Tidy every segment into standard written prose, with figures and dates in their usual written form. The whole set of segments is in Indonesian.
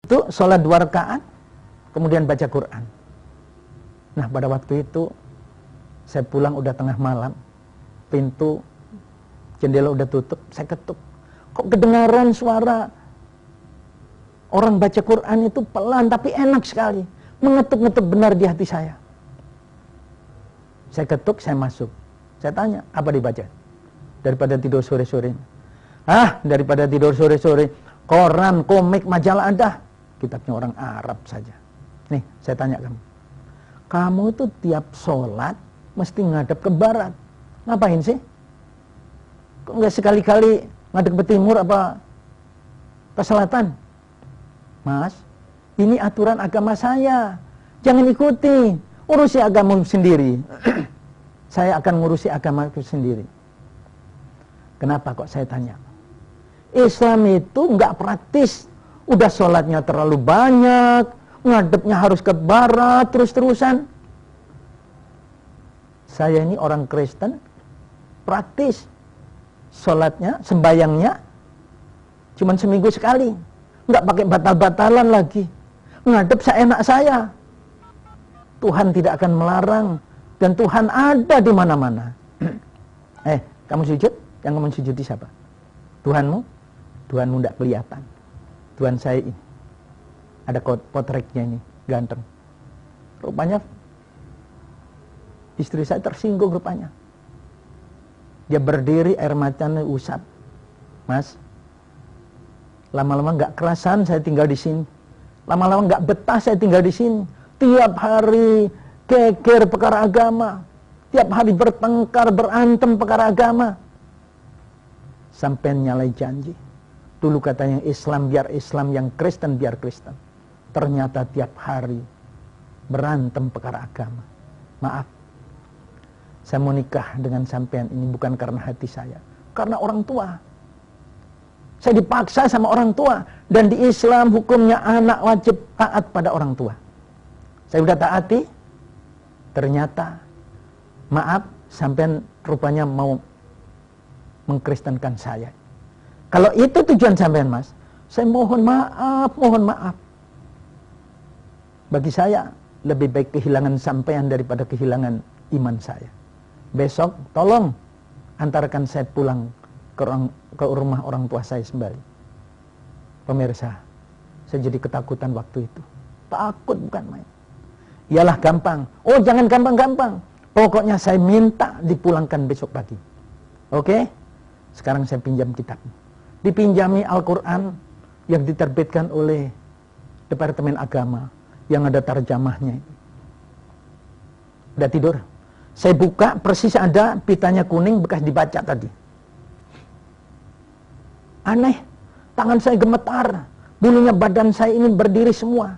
itu sholat 2 rakaat, kemudian baca Quran. Nah, pada waktu itu saya pulang udah tengah malam, pintu jendela udah tutup, saya ketuk. Kok kedengaran suara orang baca Quran itu pelan tapi enak sekali, mengetuk-ngetuk benar di hati saya. Saya ketuk, saya masuk. Saya tanya, apa dibaca? Daripada tidur sore-sore. Daripada tidur sore-sore, koran, komik, majalah ada. Kitabnya orang Arab saja. Nih, saya tanya kamu itu tiap sholat mesti ngadep ke barat. Ngapain sih? Kok nggak sekali-kali ngadep ke timur apa ke selatan? Mas, ini aturan agama saya. Jangan ikuti. Urusi agamamu sendiri. Saya akan ngurusi agamaku sendiri. Kenapa kok saya tanya? Islam itu nggak praktis. Udah sholatnya terlalu banyak, ngadepnya harus ke barat terus-terusan. Saya ini orang Kristen, praktis. Sholatnya, sembayangnya cuman seminggu sekali. Nggak pakai batal-batalan lagi. Ngadep seenak saya. Tuhan tidak akan melarang. Dan Tuhan ada di mana-mana. Kamu sujud? Yang kamu sujudi siapa? Tuhanmu? Tuhanmu tidak kelihatan. Tuhan saya ini. Ada potreknya ini, ganteng. Rupanya istri saya tersinggung rupanya. Dia berdiri, air matanya usap. Mas, lama-lama nggak kerasan saya tinggal di sini. Lama-lama nggak betah saya tinggal di sini. Tiap hari geger perkara agama. Tiap hari bertengkar, berantem perkara agama. Sampai nyalai janji. Dulu katanya Islam biar Islam, yang Kristen biar Kristen. Ternyata tiap hari berantem perkara agama. Maaf, saya mau nikah dengan sampean ini bukan karena hati saya, karena orang tua. Saya dipaksa sama orang tua. Dan di Islam hukumnya anak wajib taat pada orang tua. Saya udah taati. Ternyata, maaf, sampean rupanya mau mengkristenkan saya. Kalau itu tujuan sampean, Mas, saya mohon maaf, mohon maaf. Bagi saya, lebih baik kehilangan sampean daripada kehilangan iman saya. Besok, tolong antarkan saya pulang ke rumah orang tua saya kembali. Pemirsa, saya jadi ketakutan waktu itu. Takut bukan main. Iyalah gampang. Oh, jangan gampang-gampang. Pokoknya saya minta dipulangkan besok pagi. Oke? Sekarang saya pinjam kitab. Dipinjami Al-Quran yang diterbitkan oleh Departemen Agama yang ada terjemahnya. Udah tidur? Saya buka, persis ada pitanya kuning bekas dibaca tadi. Aneh, tangan saya gemetar, bulunya badan saya ini berdiri semua.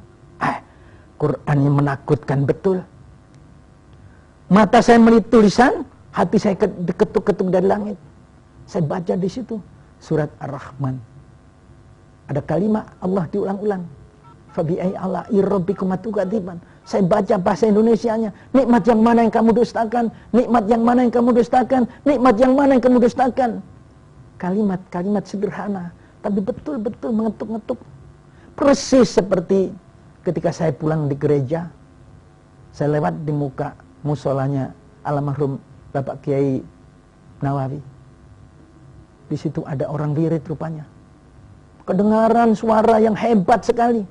Qurannya menakutkan betul. Mata saya melihat tulisan, hati saya diketuk-ketuk dari langit. Saya baca di situ surat Ar-Rahman. Ada kalimat Allah diulang-ulang. Fabi'ai ala'i rabbikum tukadziban. Saya baca bahasa Indonesianya. Nikmat yang mana yang kamu dustakan? Nikmat yang mana yang kamu dustakan? Nikmat yang mana yang kamu dustakan? Kalimat-kalimat sederhana, tapi betul-betul mengetuk-ngetuk. Persis seperti ketika saya pulang di gereja, saya lewat di muka musolanya almarhum Bapak Kiai Nawawi. Di situ ada orang wirid rupanya. Kedengaran suara yang hebat sekali.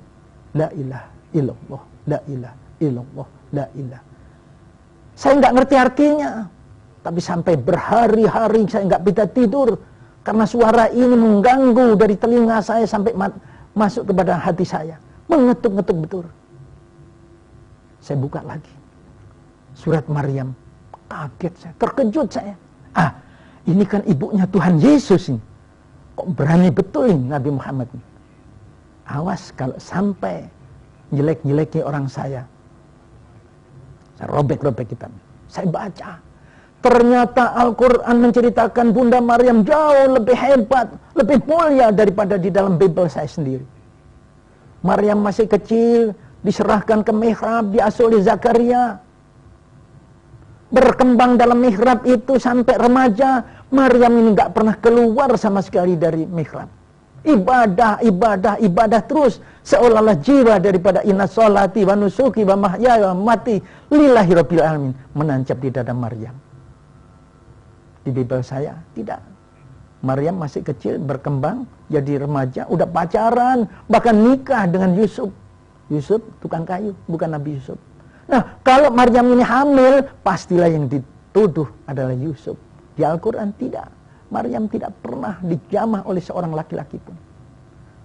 La ilaha illallah, la ilaha illallah, la ilaha. Saya nggak ngerti artinya, tapi sampai berhari-hari saya nggak bisa tidur karena suara ini mengganggu dari telinga saya sampai masuk kepada hati saya, mengetuk-ngetuk betul. Saya buka lagi surat Maryam, kaget saya, terkejut saya. Ini kan ibunya Tuhan Yesus ini. Kok berani betul ini Nabi Muhammad ini. Awas kalau sampai jelek-jeleknya orang saya robek-robek kitab. Saya baca. Ternyata Al-Quran menceritakan Bunda Maryam jauh lebih hebat, lebih mulia daripada di dalam Bible saya sendiri. Maryam masih kecil, diserahkan ke mihrab, diasuh oleh Zakaria. Berkembang dalam mihrab itu sampai remaja. Maryam ini gak pernah keluar sama sekali dari mihrab. Ibadah terus. Seolah-olah jiwa daripada inna sholati wa nusuki wa mahyaya wa mati lillahi rabbil alamin menancap di dada Maryam. Di Bible saya tidak. Maryam masih kecil, berkembang, jadi remaja, udah pacaran, bahkan nikah dengan Yusuf. Yusuf tukang kayu, bukan Nabi Yusuf. Nah, kalau Maryam ini hamil, pastilah yang dituduh adalah Yusuf. Di Al-Quran tidak. Maryam tidak pernah dijamah oleh seorang laki-laki pun.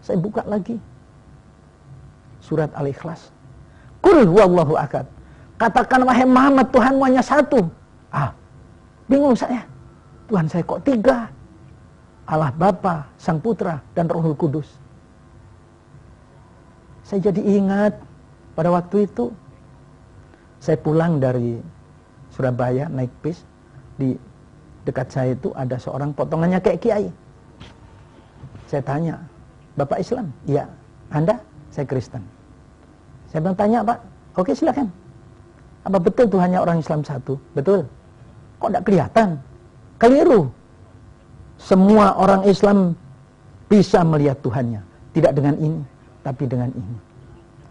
Saya buka lagi surat Al-Ikhlas. Qul huwallahu ahad. Katakan wahai Muhammad, Tuhanmu hanya satu. Bingung saya. Tuhan saya kok tiga? Allah Bapa, Sang Putra, dan Rohul Kudus. Saya jadi ingat pada waktu itu saya pulang dari Surabaya naik bis, di dekat saya itu ada seorang potongannya kayak kiai. Saya tanya, Bapak Islam? Iya. Anda? Saya Kristen. Saya bilang, tanya Pak. Oke silakan. Apa betul Tuhannya orang Islam satu? Betul. Kok tidak kelihatan? Keliru. Semua orang Islam bisa melihat Tuhannya. Tidak dengan ini, tapi dengan ini.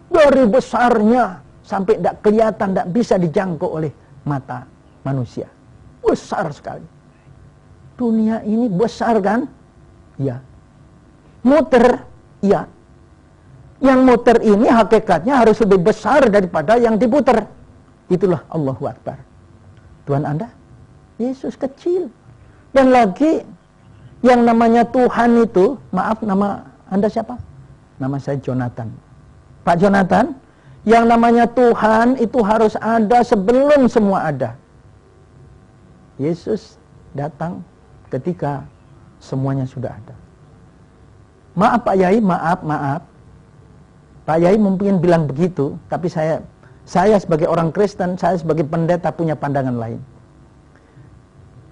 Dari besarnya sampai tidak kelihatan, tidak bisa dijangkau oleh mata manusia. Besar sekali. Dunia ini besar kan? Ya. Muter? Ya. Yang muter ini hakikatnya harus lebih besar daripada yang diputer. Itulah Allahu Akbar. Tuhan Anda? Yesus kecil. Dan lagi yang namanya Tuhan itu, maaf nama Anda siapa? Nama saya Jonathan. Pak Jonathan, yang namanya Tuhan itu harus ada sebelum semua ada. Yesus datang ketika semuanya sudah ada. Maaf Pak Yai, maaf. Pak Yai mungkin bilang begitu, tapi saya sebagai orang Kristen, saya sebagai pendeta punya pandangan lain.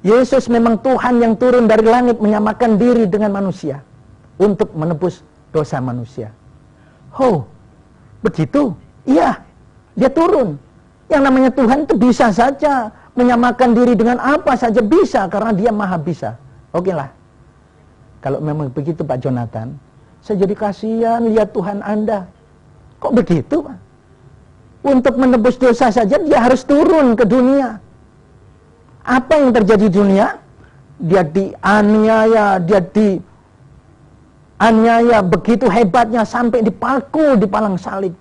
Yesus memang Tuhan yang turun dari langit menyamakan diri dengan manusia untuk menebus dosa manusia. Oh, begitu? Iya, dia turun. Yang namanya Tuhan itu bisa saja menyamakan diri dengan apa saja bisa karena dia maha bisa. Oke lah. Kalau memang begitu Pak Jonathan, saya jadi kasihan lihat Tuhan Anda. Kok begitu Pak? Untuk menebus dosa saja dia harus turun ke dunia. Apa yang terjadi di dunia? Dia dianiaya, begitu hebatnya sampai dipaku di palang salib.